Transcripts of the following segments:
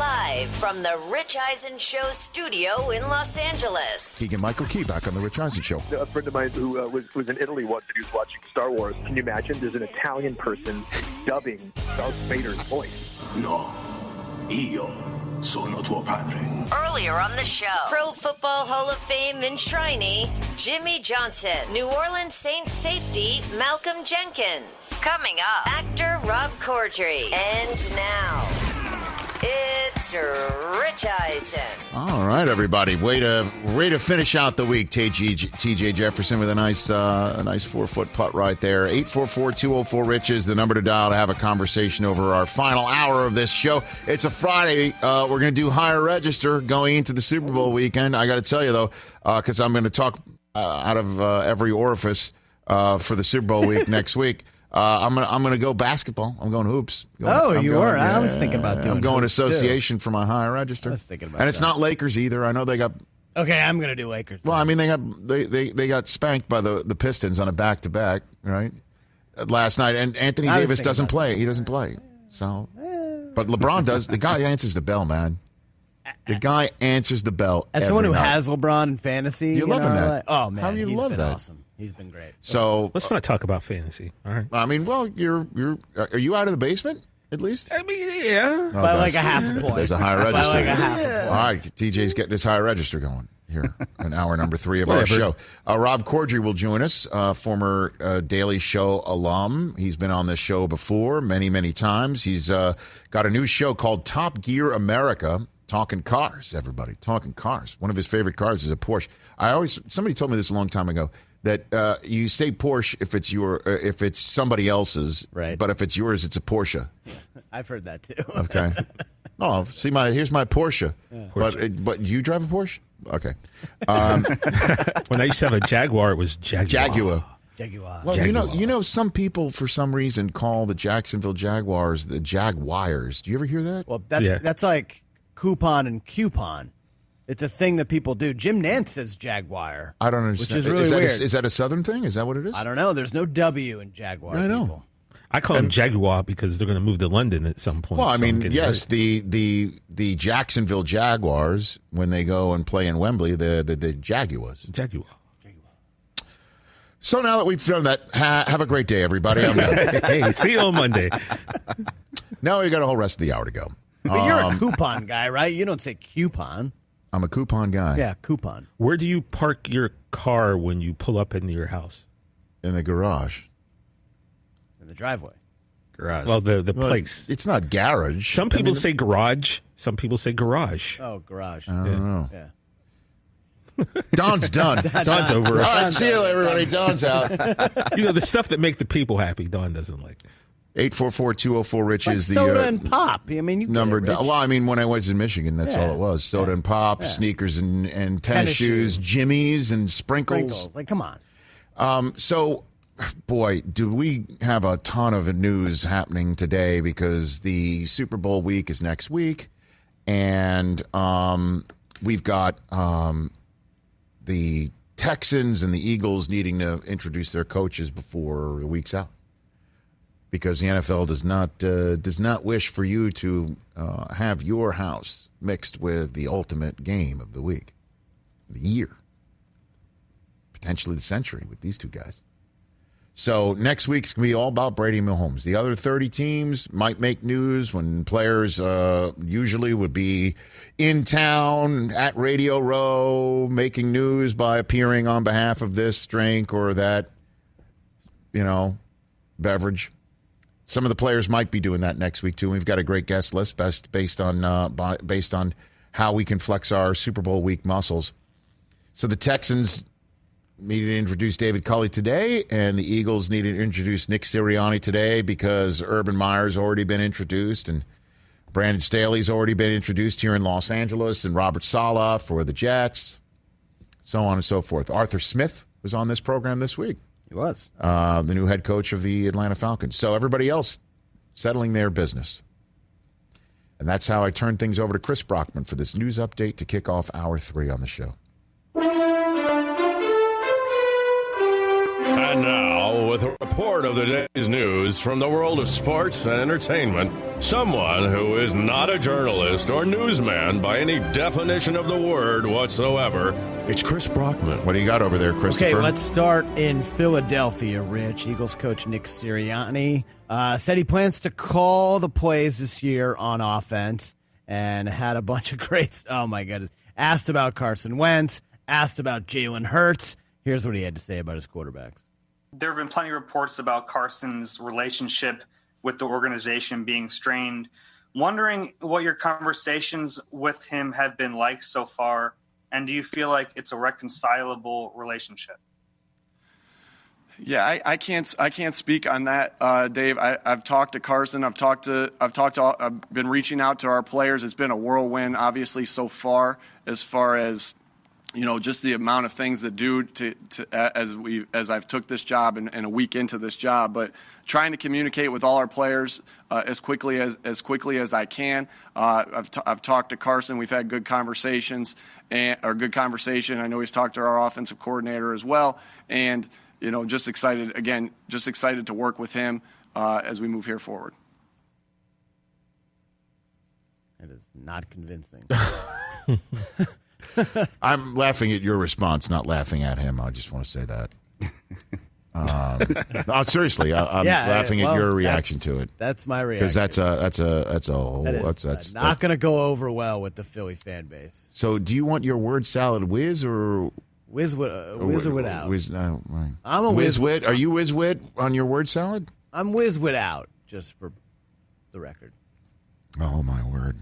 Live from the Rich Eisen Show studio in Los Angeles. Keegan-Michael Key back on the Rich Eisen Show. A friend of mine who was in Italy once and he was watching Star Wars. Can you imagine? There's an Italian person dubbing Darth Vader's voice. No, io sono tuo padre. Earlier on the show, Pro Football Hall of Fame enshrinee Jimmy Johnson, New Orleans Saints safety Malcolm Jenkins. Coming up, actor Rob Corddry. And now, it's Rich Eisen. All right, everybody. Way to finish out the week. TJ Jefferson with a nice 4-foot putt right there. 844-204-RICH is the number to dial to have a conversation over our final hour of this show. It's a Friday. We're going to do higher register going into the Super Bowl weekend. I got to tell you, though, because I'm going to talk out of every orifice for the Super Bowl week next week. I'm gonna go basketball. I'm going hoops. I was thinking about doing. I'm going hoops association for my higher register. I was thinking about and it's that. not Lakers either. I know they got. Okay, I'm gonna do Lakers. Well, I mean they got spanked by the Pistons on a back-to-back, right? Last night, and Anthony Davis doesn't play. He doesn't play. So, but LeBron does. The guy answers the bell, man. The guy answers the bell. As someone who night. has LeBron in fantasy, you're loving that. Like, oh man, how do you he's love been that? awesome. He's been great. So let's not talk about fantasy. All right. I mean, well, are you out of the basement at least? I mean, yeah, by like a half a point. There's a higher register. By like a half a point. All right, TJ's getting his higher register going here in hour number 3 of our show. Rob Corddry will join us, former Daily Show alum. He's been on this show before many times. He's got a new show called Top Gear America. Talking cars, everybody. Talking cars. One of his favorite cars is a Porsche. Somebody told me this a long time ago that you say Porsche if it's somebody else's, right? But if it's yours, it's a Porsche. I've heard that too. Okay. Oh, see here's my Porsche. Yeah. But you drive a Porsche? Okay. When I used to have a Jaguar, it was Jaguar. Well, Jaguar. you know, some people for some reason call the Jacksonville Jaguars the Jaguars. Do you ever hear that? Well, that's like coupon and coupon. It's a thing that people do. Jim Nance says Jaguar. I don't understand. Which is really weird. Is that a Southern thing? Is that what it is? I don't know. There's no W in Jaguar. I know. People. I call them Jaguar because they're going to move to London at some point. Well, I mean, yes, the Jacksonville Jaguars, when they go and play in Wembley, the Jaguars. Jaguar. So now that we've done that, have a great day, everybody. Hey, see you on Monday. Now we got a whole rest of the hour to go. But you're a coupon guy, right? You don't say coupon. I'm a coupon guy. Yeah, coupon. Where do you park your car when you pull up into your house? In the garage. In the driveway. Garage. Well, the place. It's not garage. Some people say garage. Some people say garage. Oh, garage. I don't know. Yeah. Don's done. Don's over us. All right, see you, everybody. Don's out. You know, the stuff that make the people happy, Don doesn't like. 844-204-RICH is the soda and pop. I mean, you number. Rich. Well, I mean, when I was in Michigan, that's all it was. Soda and pop, sneakers and tennis shoes, Jimmies and sprinkles. Like, come on. So, boy, do we have a ton of news happening today because the Super Bowl week is next week, and we've got the Texans and the Eagles needing to introduce their coaches before the week's out. Because the NFL does not wish for you to have your house mixed with the ultimate game of the week, the year, potentially the century with these two guys. So next week's going to be all about Brady Mahomes. The other 30 teams might make news when players usually would be in town at Radio Row making news by appearing on behalf of this drink or that, beverage. Some of the players might be doing that next week, too. We've got a great guest list based on how we can flex our Super Bowl week muscles. So the Texans needed to introduce David Culley today, and the Eagles needed to introduce Nick Sirianni today because Urban Meyer's already been introduced, and Brandon Staley's already been introduced here in Los Angeles, and Robert Saleh for the Jets, so on and so forth. Arthur Smith was on this program this week. He was. The new head coach of the Atlanta Falcons. So everybody else settling their business. And that's how I turn things over to Chris Brockman for this news update to kick off hour 3 on the show. And now, with a report of the day's news from the world of sports and entertainment. Someone who is not a journalist or newsman by any definition of the word whatsoever. It's Chris Brockman. What do you got over there, Christopher? Okay, let's start in Philadelphia, Rich. Eagles coach Nick Sirianni said he plans to call the plays this year on offense and had a bunch of great, oh my goodness, asked about Carson Wentz, asked about Jalen Hurts. Here's what he had to say about his quarterbacks. There have been plenty of reports about Carson's relationship with the organization being strained. Wondering what your conversations with him have been like so far, and do you feel like it's a reconcilable relationship? Yeah, I can't speak on that, Dave. I've talked to Carson. I've been reaching out to our players. It's been a whirlwind, obviously, so far as just the amount of things that do as I've took this job and a week into this job, but trying to communicate with all our players as quickly as I can. I've talked to Carson. We've had good conversations or good conversation. I know he's talked to our offensive coordinator as well, and just excited to work with him as we move here forward. It is not convincing. I'm laughing at your response, not laughing at him. I just want to say that. No, seriously, I'm laughing at your reaction to it. That's my reaction. Because that's not going to go over well with the Philly fan base. So, do you want your word salad whiz or whiz or without? Whiz, no, right. I'm a whiz wit. Are you whiz wit on your word salad? I'm whiz without, just for the record. Oh my word.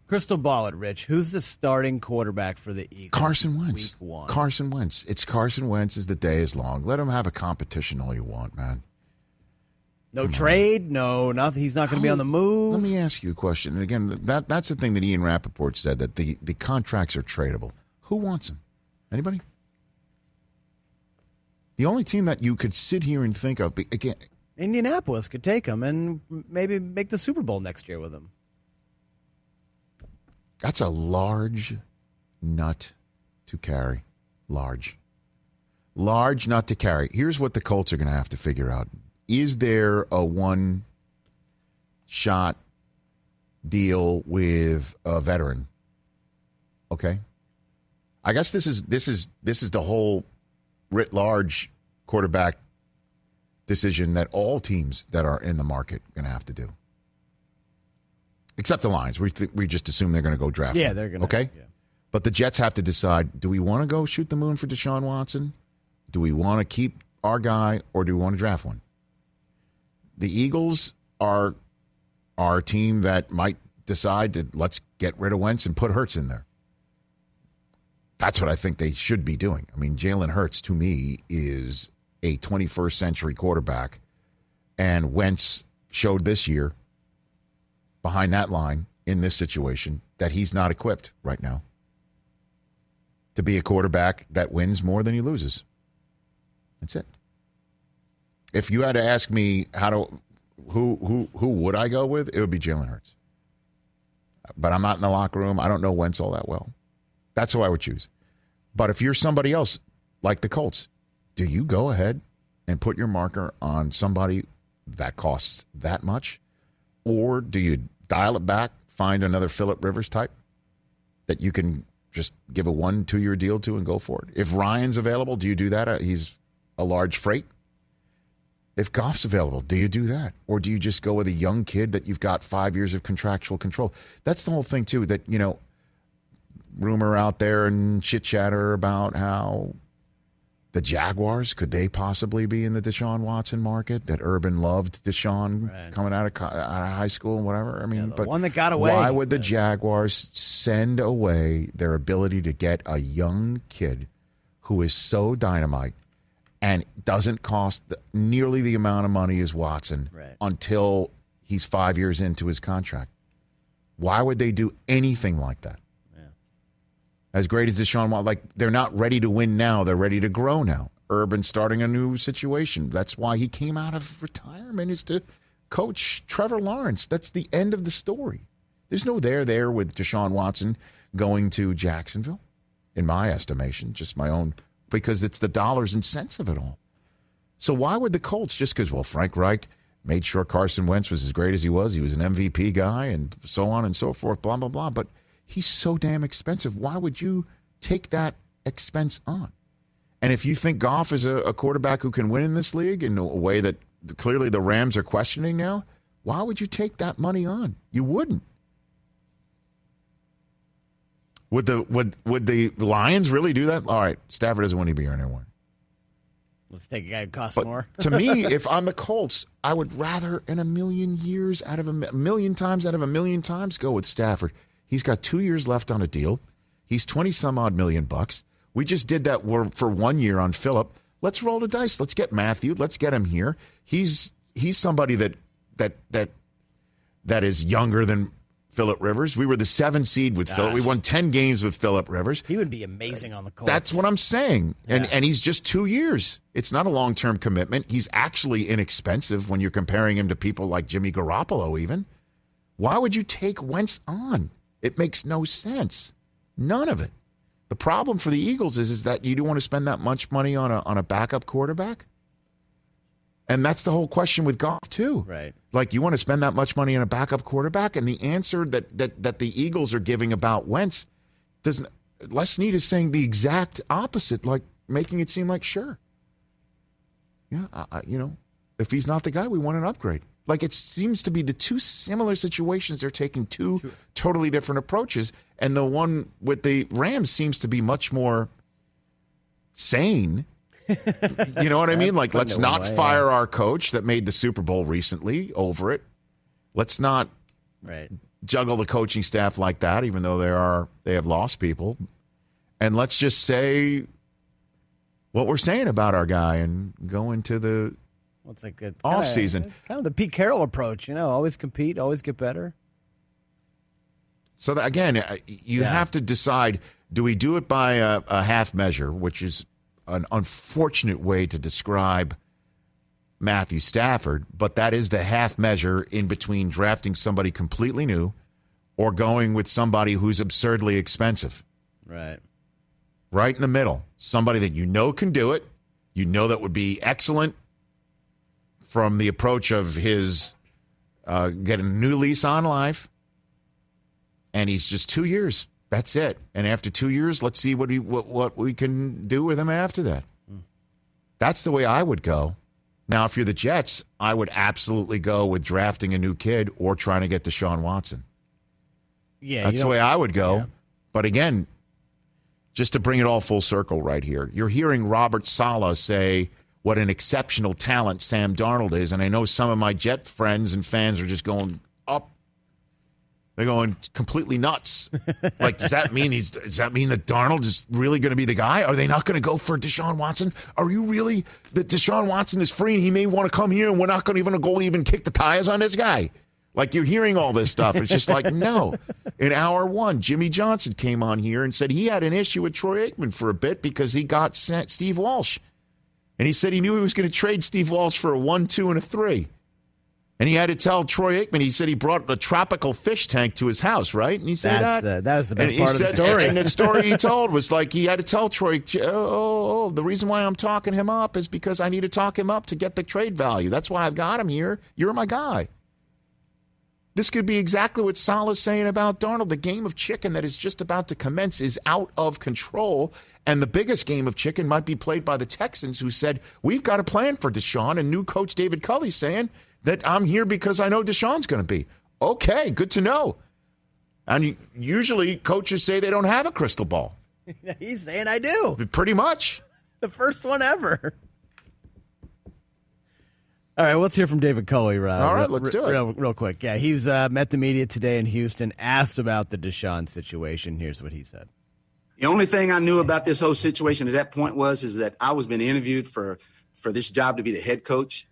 Crystal ball it, Rich. Who's the starting quarterback for the Eagles? Carson Wentz. Week 1. Carson Wentz. It's Carson Wentz as the day is long. Let him have a competition all you want, man. No trade, no nothing. He's not going to be on the move. Let me ask you a question. And again, that's the thing that Ian Rappaport said, that the contracts are tradable. Who wants them? Anybody? The only team that you could sit here and think of, again, Indianapolis could take him and maybe make the Super Bowl next year with him. That's a large nut to carry. Large nut to carry. Here's what the Colts are going to have to figure out. Is there a one-shot deal with a veteran? Okay. I guess this is the whole writ large quarterback decision that all teams that are in the market are going to have to do. Except the Lions. We just assume they're going to go draft him. Yeah, they're going to. Okay? Yeah. But the Jets have to decide, do we want to go shoot the moon for Deshaun Watson? Do we want to keep our guy, or do we want to draft one? The Eagles are a team that might decide to let's get rid of Wentz and put Hurts in there. That's what I think they should be doing. I mean, Jalen Hurts, to me, is a 21st century quarterback, and Wentz showed this year behind that line in this situation that he's not equipped right now to be a quarterback that wins more than he loses. That's it. If you had to ask me who would I go with, it would be Jalen Hurts. But I'm not in the locker room. I don't know Wentz all that well. That's who I would choose. But if you're somebody else, like the Colts, do you go ahead and put your marker on somebody that costs that much? Or do you dial it back, find another Phillip Rivers type that you can just give a 1-2 year deal to and go for it? If Ryan's available, do you do that? He's a large freight. If Goff's available, do you do that? Or do you just go with a young kid that you've got 5 years of contractual control? That's the whole thing, too, that, rumor out there and chit-chatter about how the Jaguars, could they possibly be in the Deshaun Watson market? That Urban loved Deshaun coming out of high school and whatever. I mean, but one that got away. Why would the Jaguars send away their ability to get a young kid who is so dynamite and doesn't cost nearly the amount of money as Watson until he's 5 years into his contract? Why would they do anything like that? As great as Deshaun Watson, like, they're not ready to win now. They're ready to grow now. Urban starting a new situation. That's why he came out of retirement, is to coach Trevor Lawrence. That's the end of the story. There's no there with Deshaun Watson going to Jacksonville, in my estimation, just my own, because it's the dollars and cents of it all. So why would the Colts, just because, well, Frank Reich made sure Carson Wentz was as great as he was an MVP guy and so on and so forth, blah, blah, blah. But he's so damn expensive. Why would you take that expense on? And if you think Goff is a quarterback who can win in this league in a way that clearly the Rams are questioning now, why would you take that money on? You wouldn't. Would the Lions really do that? All right, Stafford doesn't want to be here anymore. Let's take a guy who costs But more. To me, if I'm the Colts, I would rather in a million times out of a million times go with Stafford. He's got 2 years left on a deal. He's 20-some-odd million bucks. We just did that for 1 year on Phillip. Let's roll the dice. Let's get Matthew. Let's get him here. He's somebody that is younger than Phillip Rivers. We were the 7 seed with Phillip. We won 10 games with Phillip Rivers. He would be amazing on the Colts. That's what I'm saying. Yeah. And he's just 2 years. It's not a long-term commitment. He's actually inexpensive when you're comparing him to people like Jimmy Garoppolo even. Why would you take Wentz on? It makes no sense. None of it. The problem for the Eagles is that you don't want to spend that much money on a backup quarterback. And that's the whole question with Goff, too. Right. Like, you want to spend that much money on a backup quarterback? And the answer that the Eagles are giving about Wentz doesn't. Les Snead is saying the exact opposite, like making it seem like, sure. Yeah, if he's not the guy, we want an upgrade. Like, it seems to be the two similar situations. They're taking two totally different approaches. And the one with the Rams seems to be much more sane. You know what I mean? Like, let's not fire our coach that made the Super Bowl recently over it. Let's not juggle the coaching staff like that, even though they have lost people. And let's just say what we're saying about our guy and go into the off season. Kind of the Pete Carroll approach, always compete, always get better. So that, again, you have to decide: do we do it by a half measure, which is an unfortunate way to describe Matthew Stafford, but that is the half measure in between drafting somebody completely new or going with somebody who's absurdly expensive. Right. Right in the middle. Somebody that can do it. That would be excellent from the approach of his getting a new lease on life. And he's just 2 years. That's it. And after 2 years, let's see what we can do with him after that. That's the way I would go. Now, if you're the Jets, I would absolutely go with drafting a new kid or trying to get Deshaun Watson. Yeah, that's the way I would go. Yeah. But again, just to bring it all full circle right here, you're hearing Robert Saleh say what an exceptional talent Sam Darnold is. And I know some of my Jet friends and fans are just going up. They're going completely nuts. Like, does that mean that Darnold is really going to be the guy? Are they not going to go for Deshaun Watson? Are you really that Deshaun Watson is free and he may want to come here and we're not going to even kick the tires on this guy? Like, you're hearing all this stuff. It's just like, no. In hour one, Jimmy Johnson came on here and said he had an issue with Troy Aikman for a bit because he got sent Steve Walsh. And he said he knew he was going to trade Steve Walsh for a 1, 2, and a 3. And he had to tell Troy Aikman, he said he brought a tropical fish tank to his house, right? And he said that was the best part of the story. And the story he told was like he had to tell Troy, the reason why I'm talking him up is because I need to talk him up to get the trade value. That's why I've got him here. You're my guy. This could be exactly what Saleh's saying about Darnold. The game of chicken that is just about to commence is out of control. And the biggest game of chicken might be played by the Texans, who said, we've got a plan for Deshaun. And new coach David Culley's saying that I'm here because I know Deshaun's going to be. Okay, good to know. And usually coaches say they don't have a crystal ball. He's saying I do. Pretty much. The first one ever. All right, let's hear from David Culley. All right, let's do it. Real quick. Yeah, he's met the media today in Houston, asked about the Deshaun situation. Here's what he said. The only thing I knew about this whole situation at that point is that I was being interviewed for this job to be the head coach.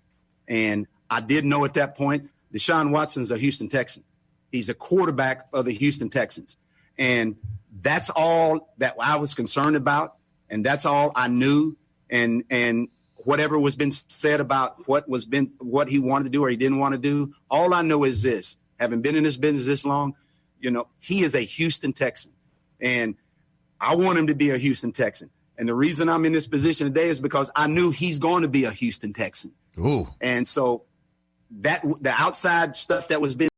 And I did know at that point, Deshaun Watson's a Houston Texan. He's a quarterback of the Houston Texans. And that's all that I was concerned about. And that's all I knew. And whatever was been said about what he wanted to do or he didn't want to do, all I know is this: having been in this business this long, he is a Houston Texan, and I want him to be a Houston Texan. And the reason I'm in this position today is because I knew he's going to be a Houston Texan. Ooh. And so the outside stuff that was being